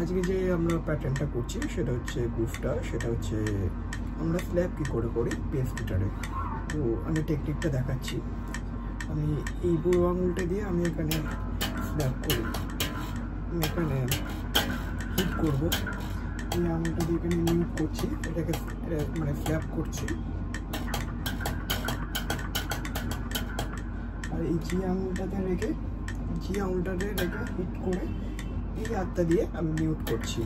আজকে যে আমরা প্যাটার্নটা করছি সেটা হচ্ছে গ্রুপটা, সেটা হচ্ছে আমরা স্ল্যাব কী করে করি পেস ফিটারে। তো আমি টেকনিকটা দেখাচ্ছি। আমি এই বুড়ো আঙুলটা দিয়ে আমি এখানে স্ল্যাব করি, আমি এখানে হিট করবো, এই আঙুলটা দিয়ে এখানে মিউট করছি, এটাকে মানে স্ল্যাব করছি। আর এই জি আঙুলটাতে রেখে হিট করে এই হাতটা দিয়ে আমি মিউট করছি।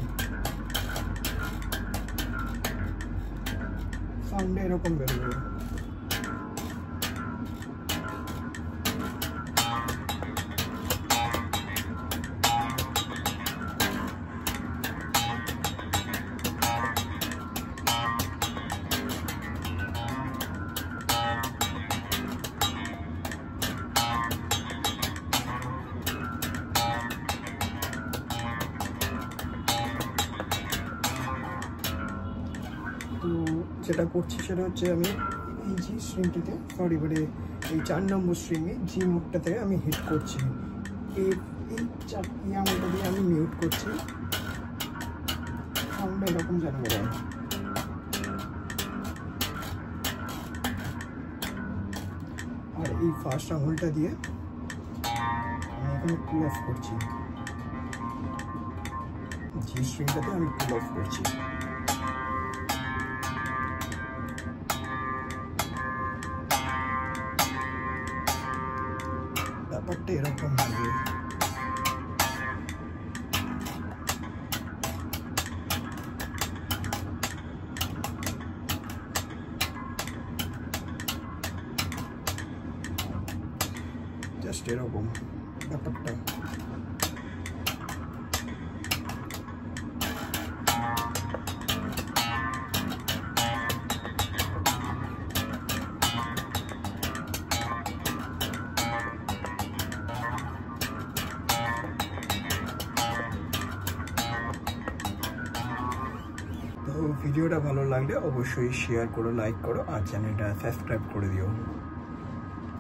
সাউন্ডে এরকম বেরোবে। তো যেটা করছি সেটা হচ্ছে আমি এই জি স্ট্রিংটিতে মানে এই 4 নম্বর স্ট্রিংয়ে জি মোডটা থেকে আমি হিট করছি, এই আঙুলটা দিয়ে আমি মিউট করছি। সাউন্ডটা এরকম যেন বেরোয়। আর এই ফার্স্ট আঙুলটা দিয়ে আমি এখানে পুল অফ করছি, জি স্ট্রিংটাতে আমি পুল অফ করছি। ব্যাপারটা এরকম হবে। জাস্ট এরকম ব্যাপারটা। তো ভিডিওটা ভালো লাগলে অবশ্যই শেয়ার করো, লাইক করো আর চ্যানেলটা সাবস্ক্রাইব করে দিও।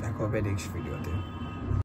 দেখা হবে নেক্সট ভিডিওতে।